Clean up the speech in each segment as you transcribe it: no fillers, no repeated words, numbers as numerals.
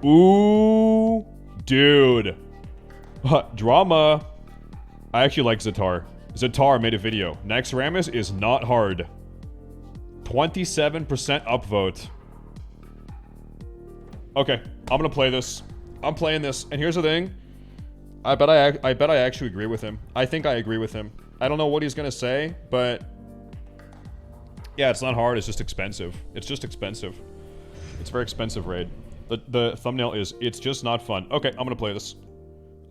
Ooh, dude. Drama. I actually like Zatar. Zatar made a video. Naxxramas is not hard. 27% upvote. Okay, I'm gonna play this. I'm playing this, and here's the thing. I bet I actually agree with him. I think I agree with him. I don't know what he's gonna say, but yeah, it's not hard. It's just expensive. It's just expensive. It's a very expensive raid. The thumbnail is it's just not fun. Okay, I'm gonna play this.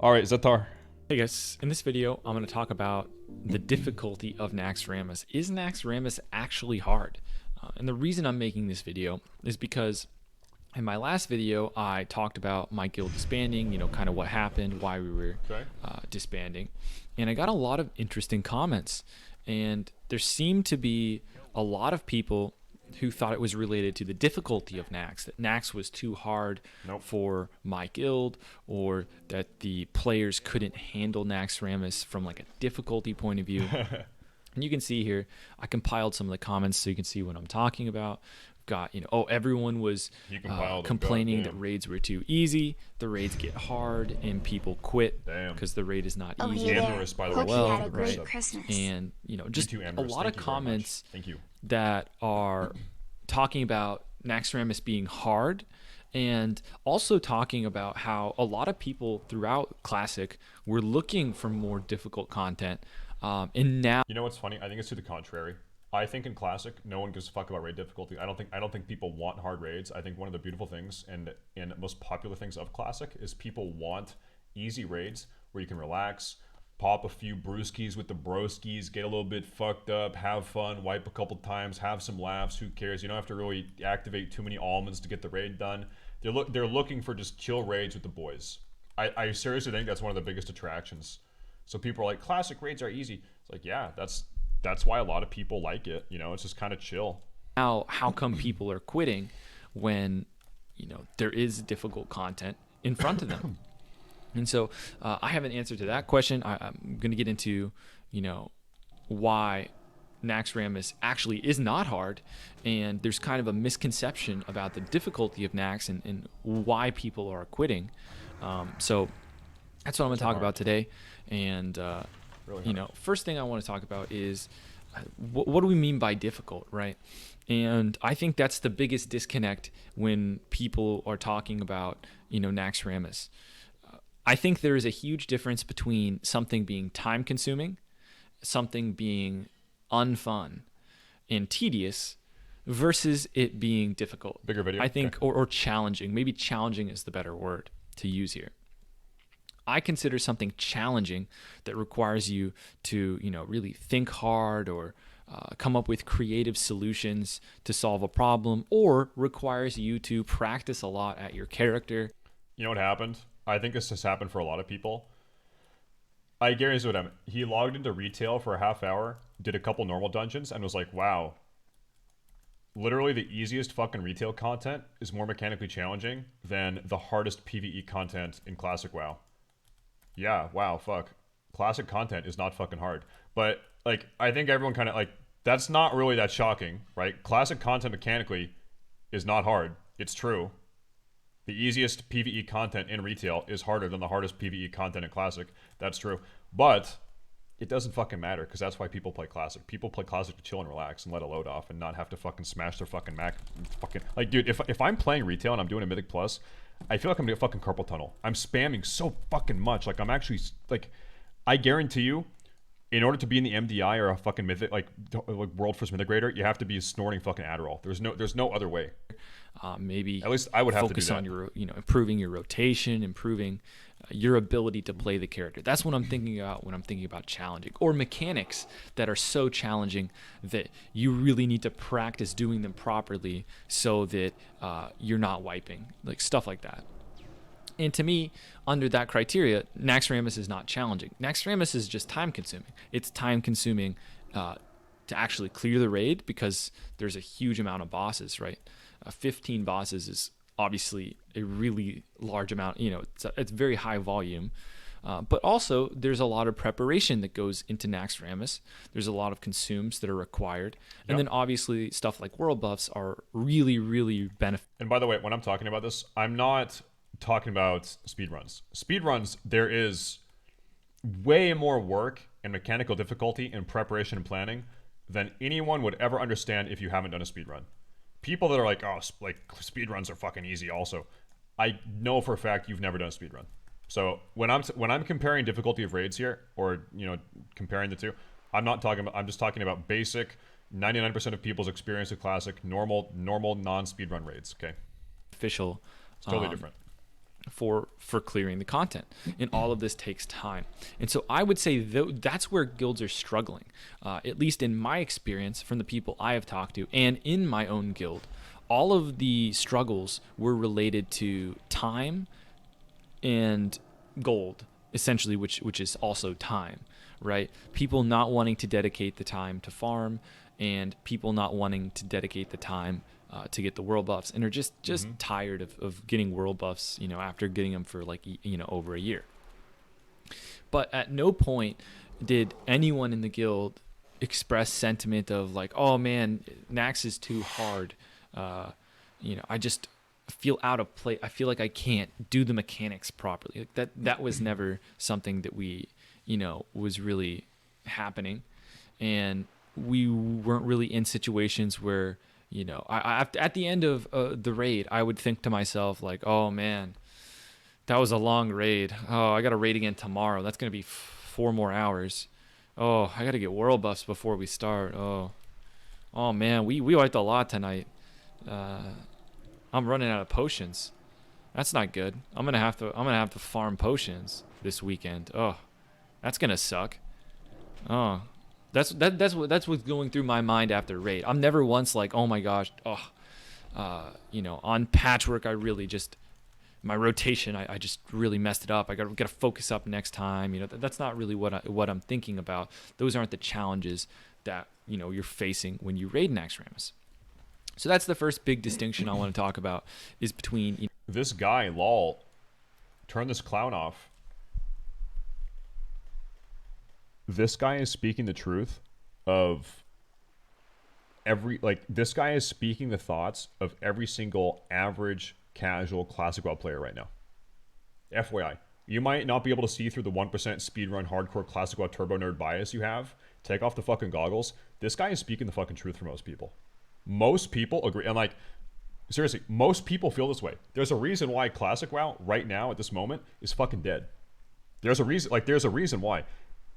All right, Zatar. Hey guys, in this video, I'm going to talk about the difficulty of Naxxramas. Is Naxxramas actually hard? And the reason I'm making this video is because in my last video, I talked about my guild disbanding, you know, kind of what happened, why we were disbanding. And I got a lot of interesting comments. And there seemed to be a lot of people who thought it was related to the difficulty of Naxx, that Naxx was too hard for my guild, or that the players couldn't handle Naxxramas from like a difficulty point of view. And you can see here, I compiled some of the comments so you can see what I'm talking about. Got, you know, oh, everyone was complaining that raids were too easy, the raids get hard, and people quit because the raid is not easy. Amorous, by the way. Well, Hope you had a great right. Christmas. And, you know, just a lot of comments Thank you. that are talking about Naxxramas being hard, and also talking about how a lot of people throughout Classic were looking for more difficult content. And now, you know what's funny? I think it's to the contrary. I think in Classic, no one gives a fuck about raid difficulty. I don't think people want hard raids. I think one of the beautiful things and most popular things of Classic is people want easy raids where you can relax, pop a few brewskis with the broskis, get a little bit fucked up, have fun, wipe a couple times, have some laughs. Who cares? You don't have to really activate too many almonds to get the raid done. They're looking for just chill raids with the boys. I seriously think that's one of the biggest attractions. So people are like, Classic raids are easy. It's like, yeah, that's why a lot of people like it. You know, it's just kind of chill. how come people are quitting when, you know, there is difficult content in front of them? And so I have an answer to that question. I'm going to get into, you know, why Naxxramas actually is not hard, and there's kind of a misconception about the difficulty of Naxx and why people are quitting. So that's what I'm going to talk about today. And you know, first thing I want to talk about is what do we mean by difficult, right? And I think that's the biggest disconnect when people are talking about, you know, Naxxramas. I think there is a huge difference between something being time consuming, something being unfun and tedious, versus it being difficult. Bigger video. I think, or challenging. Maybe challenging is the better word to use here. I consider something challenging that requires you to, you know, really think hard, or come up with creative solutions to solve a problem, or requires you to practice a lot at your character. You know what happened? I think this has happened for a lot of people. I guarantee what happened. He logged into retail for a half hour, did a couple normal dungeons, and was like, wow. Literally the easiest fucking retail content is more mechanically challenging than the hardest PvE content in Classic WoW. Yeah, wow, fuck. Classic content is not fucking hard. But, like, I think everyone kind of, like, that's not really that shocking, right? Classic content mechanically is not hard. It's true. The easiest PvE content in retail is harder than the hardest PvE content in Classic. That's true. But it doesn't fucking matter, because that's why people play Classic. People play Classic to chill and relax and let a load off and not have to fucking smash their fucking Mac. Fucking, like, dude, if I'm playing retail and I'm doing a Mythic Plus, I feel like I'm doing a fucking carpal tunnel. I'm spamming so fucking much. Like, I'm actually, like, I guarantee you, in order to be in the MDI or a fucking Mythic, like World First Mythic Raider, you have to be snorting fucking Adderall. There's no other way. Maybe at least I would have to do focus that. on your, you know, improving your rotation, improving your ability to play the character. That's what I'm thinking about when I'm thinking about challenging, or mechanics that are so challenging that you really need to practice doing them properly so that you're not wiping, like stuff like that. And to me, under that criteria, Naxxramas is not challenging. Naxxramas is just time consuming. It's time consuming to actually clear the raid, because there's a huge amount of bosses, right? 15 bosses is obviously a really large amount. You know, it's very high volume. But also, there's a lot of preparation that goes into Naxxramas. There's a lot of consumes that are required. And then obviously, stuff like world buffs are really, really beneficial. And by the way, when I'm talking about this, I'm not talking about speedruns. Speedruns, there is way more work and mechanical difficulty in preparation and planning than anyone would ever understand if you haven't done a speedrun. People that are like, oh, like speedruns are fucking easy. Also, I know for a fact you've never done a speedrun. So when I'm comparing difficulty of raids here, or comparing the two, I'm just talking about basic 99% of people's experience with classic normal non speedrun raids. Okay, Official. it's totally different. For clearing the content, and all of this takes time. And so I would say that's where guilds are struggling, at least in my experience from the people I have talked to and in my own guild. All of the struggles were related to time and gold, essentially, which is also time, right? People not wanting to dedicate the time to farm, and people not wanting to dedicate the time to get the world buffs, and are just tired of getting world buffs, after getting them for like, over a year. But at no point did anyone in the guild express sentiment of like, oh man, Nax is too hard. I just feel out of place. I feel like I can't do the mechanics properly. Like that was never something that we, was really happening. And we weren't really in situations where, I at the end of the raid, I would think to myself like, oh man, that was a long raid. Oh, I got to raid again tomorrow. That's going to be 4 more hours. Oh, I got to get world buffs before we start. Oh man, we wiped a lot tonight. I'm running out of potions. That's not good. I'm gonna have to farm potions this weekend. Oh, that's gonna suck. Oh, that's what's going through my mind after raid. I'm never once like, oh my gosh, on patchwork I really just, my rotation I just really messed it up. I gotta focus up next time. That's not really what I'm thinking about. Those aren't the challenges that you're facing when you raid Naxxramas. So that's the first big distinction I want to talk about, is between this guy, lol, turn this clown off. This guy is speaking the truth of this guy is speaking the thoughts of every single average casual classic WoW player right now. FYI, you might not be able to see through the 1% speedrun hardcore classic WoW turbo nerd bias you have. Take off the fucking goggles. This guy is speaking the fucking truth for most people. Most people agree, and seriously, most people feel this way. There's a reason why classic WoW right now at this moment is fucking dead. There's a reason why.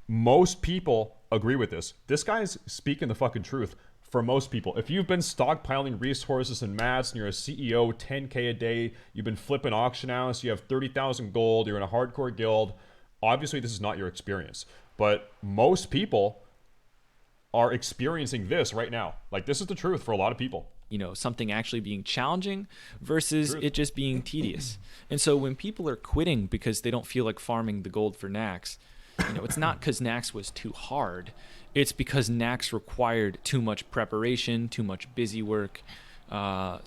Most people agree with this. This guy's speaking the fucking truth for most people. If you've been stockpiling resources and mats and you're a CEO, 10K a day, you've been flipping auction house, you have 30,000 gold, you're in a hardcore guild, obviously this is not your experience. But most people are experiencing this right now. Like, this is the truth for a lot of people. Something actually being challenging versus it just being tedious. And so when people are quitting because they don't feel like farming the gold for Nax, it's not because Nax was too hard. It's because Nax required too much preparation, too much busy work, and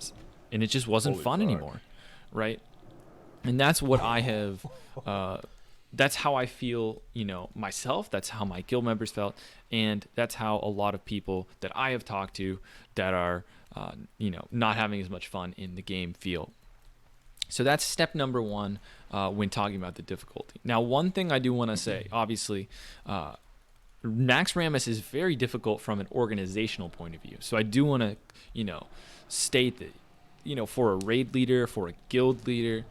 it just wasn't fun anymore, right? And that's what I have. That's how I feel, myself. That's how my guild members felt, and that's how a lot of people that I have talked to that are, not having as much fun in the game feel. So that's step number 1 when talking about the difficulty. Now, one thing I do want to say, obviously, Naxxramas is very difficult from an organizational point of view. So I do want to, state that, for a raid leader, for a guild leader,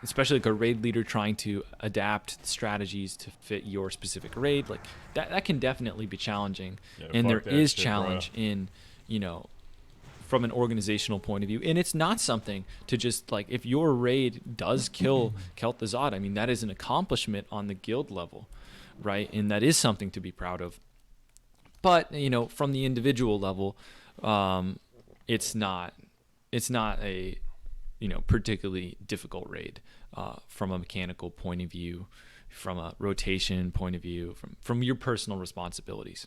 especially like a raid leader trying to adapt strategies to fit your specific raid, like that can definitely be challenging. Yeah, and there is challenge in, from an organizational point of view. And it's not something to just like, if your raid does kill Kel'Thuzad, I mean, that is an accomplishment on the guild level, right? And that is something to be proud of. But, from the individual level, it's not a, particularly difficult raid from a mechanical point of view, from a rotation point of view, from your personal responsibilities.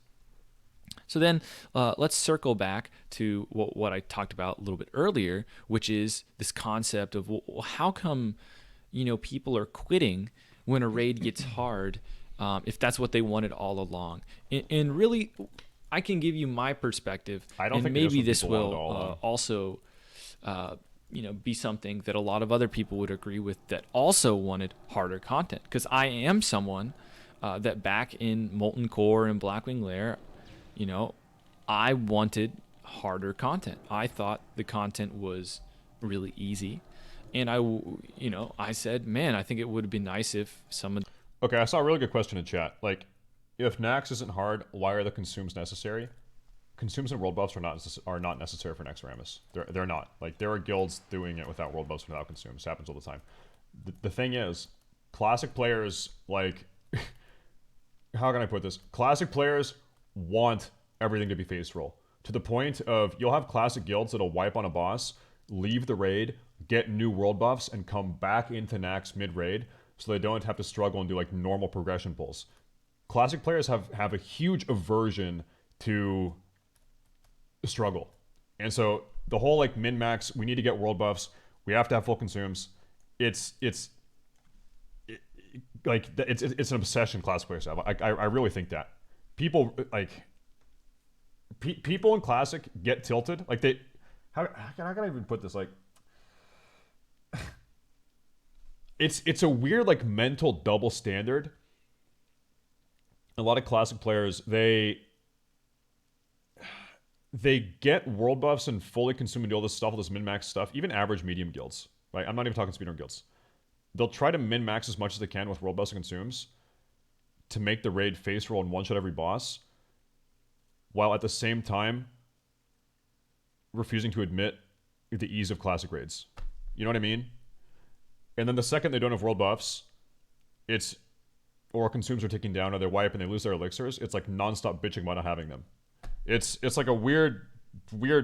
So then let's circle back to what I talked about a little bit earlier, which is this concept of, well, how come, people are quitting when a raid gets hard, if that's what they wanted all along. And really, I can give you my perspective, I don't and think maybe this will also be something that a lot of other people would agree with that also wanted harder content. Because I am someone that back in Molten Core and Blackwing Lair, you know, I wanted harder content. I thought the content was really easy, and I said, man, I think it would have been nice if someone. Okay, I saw a really good question in chat. Like, if Naxx isn't hard, why are the consumes necessary? Consumes and world buffs are not necessary for Naxxramas. They're not. Like, there are guilds doing it without world buffs and without consumes. It happens all the time. The thing is, classic players, like, how can I put this? Classic players want everything to be face roll to the point of you'll have classic guilds that'll wipe on a boss, leave the raid, get new world buffs, and come back into Naxx mid raid, so they don't have to struggle and do like normal progression pulls. Classic players have a huge aversion to struggle, and so the whole like min max, we need to get world buffs, we have to have full consumes. It's like it's an obsession classic players have. I really think that people like people in classic get tilted. Like they, how can I even put this? Like, it's a weird like mental double standard. A lot of classic players they get world buffs and fully consume and do all this stuff, all this min max stuff. Even average medium guilds, right? I'm not even talking speedrun guilds. They'll try to min max as much as they can with world buffs and consumes to make the raid face roll and one shot every boss, while at the same time refusing to admit the ease of classic raids. You know what I mean? And then the second they don't have world buffs, it's or consumes are taken down or they wipe and they lose their elixirs, it's like nonstop bitching about not having them. It's like a weird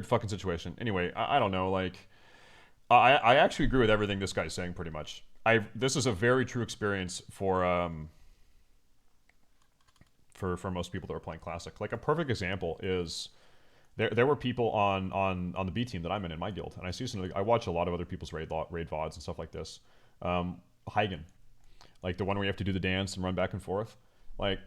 fucking situation. Anyway, I don't know. Like, I actually agree with everything this guy's saying pretty much. This is a very true experience for most people that are playing classic. Like a perfect example is there were people on the B team that I'm in my guild, and I see some. I watch a lot of other people's raid VODs and stuff like this. Heigen, like the one where you have to do the dance and run back and forth. Like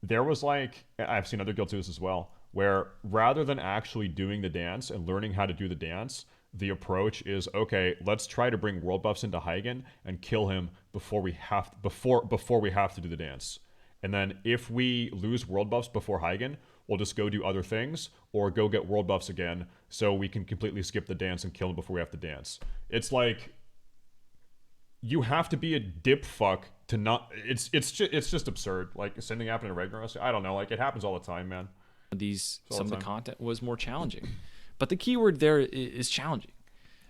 there was like I've seen other guilds do this as well, where rather than actually doing the dance and learning how to do the dance, the approach is, okay, let's try to bring world buffs into Heigen and kill him before we have to do the dance. And then if we lose world buffs before Heigen, we'll just go do other things or go get world buffs again so we can completely skip the dance and kill him before we have to dance. It's like you have to be a dip fuck to not. It's just absurd. Like sending happening to Ragnarok. I don't know. Like it happens all the time, man. Some of the content was more challenging, but the keyword there is challenging,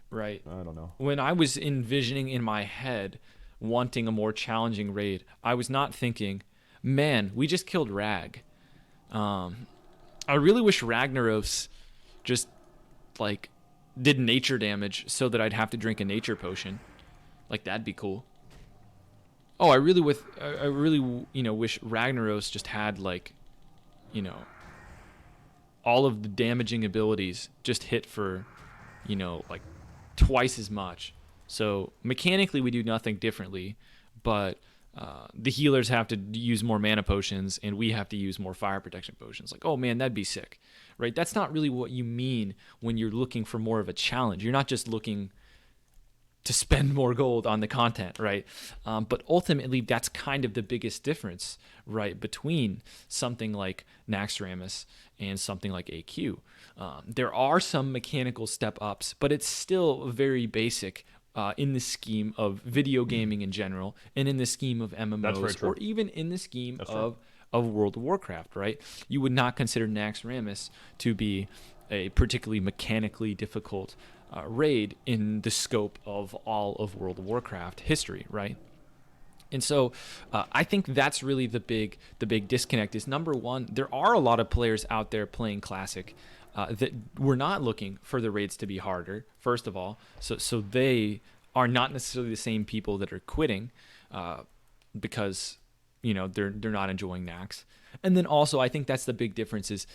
right? I don't know. When I was envisioning in my head wanting a more challenging raid, I was not thinking, man, we just killed Rag. I really wish Ragnaros just like did nature damage so that I'd have to drink a nature potion. Like that'd be cool. Oh, I really wish Ragnaros just had like, all of the damaging abilities just hit for, like twice as much. So mechanically we do nothing differently, but the healers have to use more mana potions and we have to use more fire protection potions. Like, oh man, that'd be sick, right? That's not really what you mean when you're looking for more of a challenge. You're not just looking to spend more gold on the content, right? But ultimately, that's kind of the biggest difference, right, between something like Naxxramas and something like AQ. There are some mechanical step ups, but it's still very basic in the scheme of video gaming in general, and in the scheme of MMOs, or even in the scheme of World of Warcraft, right? You would not consider Naxxramas to be a particularly mechanically difficult raid in the scope of all of World of Warcraft history, right? And so I think that's really the big disconnect is, number one, there are a lot of players out there playing Classic that were not looking for the raids to be harder, first of all. So they are not necessarily the same people that are quitting because, they're not enjoying Naxx. And then also, I think that's the big difference is,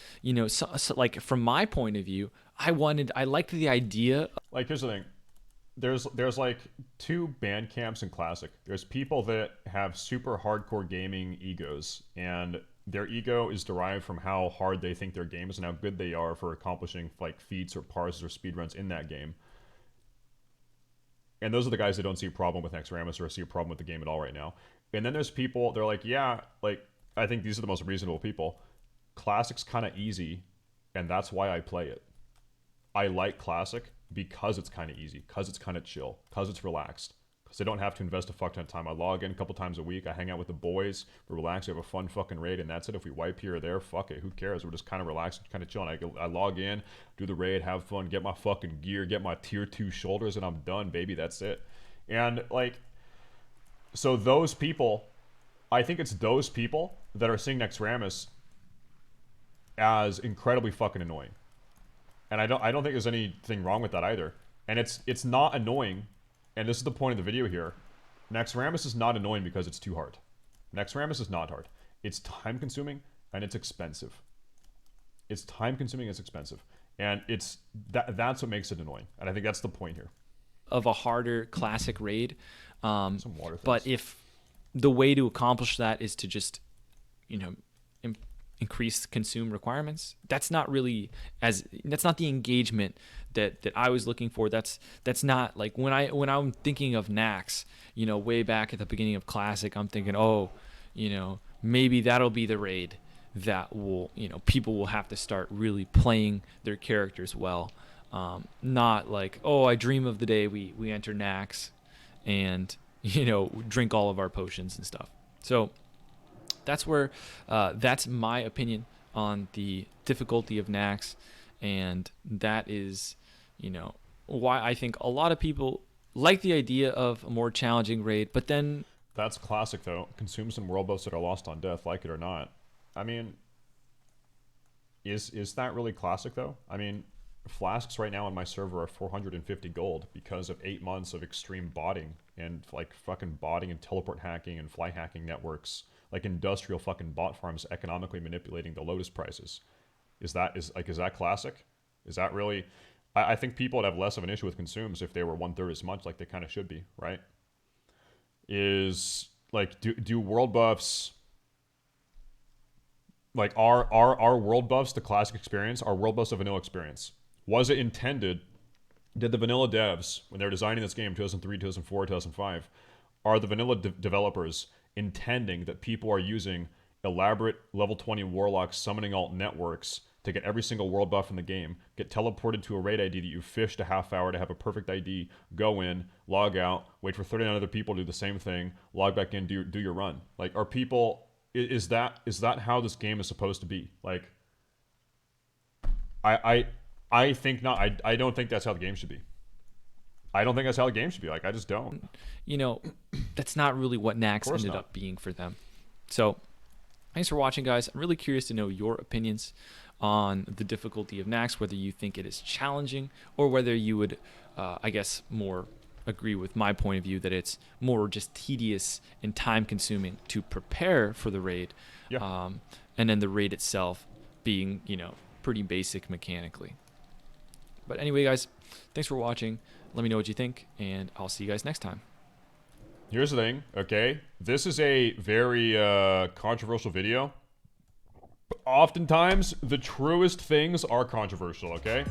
so like from my point of view, I liked the idea. Like, here's the thing. There's like two band camps in Classic. There's people that have super hardcore gaming egos and Their ego is derived from how hard they think their game is and how good they are for accomplishing like feats or parses or speedruns in that game. And those are the guys that don't see a problem with Naxxramas or see a problem with the game at all right now. And then there's people, they're like, yeah, like, I think these are the most reasonable people. Classic's kind of easy, and that's why I play it. I like Classic because it's kind of easy, because it's kind of chill, because it's relaxed, because I don't have to invest a fuck ton of time. I log in a couple times a week, I hang out with the boys, we relax, we have a fun fucking raid, and that's it. If we wipe here or there, fuck it, who cares? We're just kind of relaxed, kind of chilling. I log in, do the raid, have fun, get my fucking gear, get my tier 2 shoulders, and I'm done, baby, that's it. And, like, so those people, I think it's those people that are seeing Naxxramas as incredibly fucking annoying. And I don't think there's anything wrong with that either. And it's not annoying, and this is the point of the video here. Naxxramas is not annoying because it's too hard. Naxxramas is not hard. It's time consuming and it's expensive. It's time consuming and it's expensive. And that's what makes it annoying. And I think that's the point here. Of a harder classic raid. Some water things. But if the way to accomplish that is to just, you know, increase consume requirements, that's not the engagement that I was looking for. That's not like when I'm thinking of Nax, you know, way back at the beginning of Classic, I'm thinking, oh, you know, maybe that'll be the raid that will, you know, people will have to start really playing their characters well. Not like, oh, I dream of the day we enter Nax and, you know, drink all of our potions and stuff. So that's where that's my opinion on the difficulty of Nax, and that is, you know, why I think a lot of people like the idea of a more challenging raid. But then that's Classic though. Consume some world buffs that are lost on death, like it or not. I mean, is that really Classic though? I mean, flasks right now on my server are 450 gold because of 8 months of extreme botting and like fucking botting and teleport hacking and fly hacking networks, like industrial fucking bot farms economically manipulating the Lotus prices. Is that Classic? Is that really? I think people would have less of an issue with consumes if they were 1/3 as much, like they kind of should be, right? Is like do world buffs, like are world buffs the Classic experience? Are world buffs a vanilla experience? Was it intended? Did the vanilla devs, when they were designing this game 2003, 2004, 2005, are the vanilla developers intending that people are using elaborate level 20 warlock summoning alt networks to get every single world buff in the game, get teleported to a raid ID that you fished a half hour to have a perfect ID, go in, log out, wait for 39 other people to do the same thing, log back in, do your run? Like, are people, is that how this game is supposed to be? Like, I think not. I don't think that's how the game should be. I don't think that's how the game should be. Like, I just don't. You know, that's not really what Nax ended up being for them. So, thanks for watching, guys. I'm really curious to know your opinions on the difficulty of Nax, whether you think it is challenging or whether you would, I guess, more agree with my point of view that it's more just tedious and time-consuming to prepare for the raid. Yeah. And then the raid itself being, you know, pretty basic mechanically. But anyway, guys, thanks for watching. Let me know what you think, and I'll see you guys next time. Here's the thing, okay? This is a very controversial video. Oftentimes, the truest things are controversial, okay?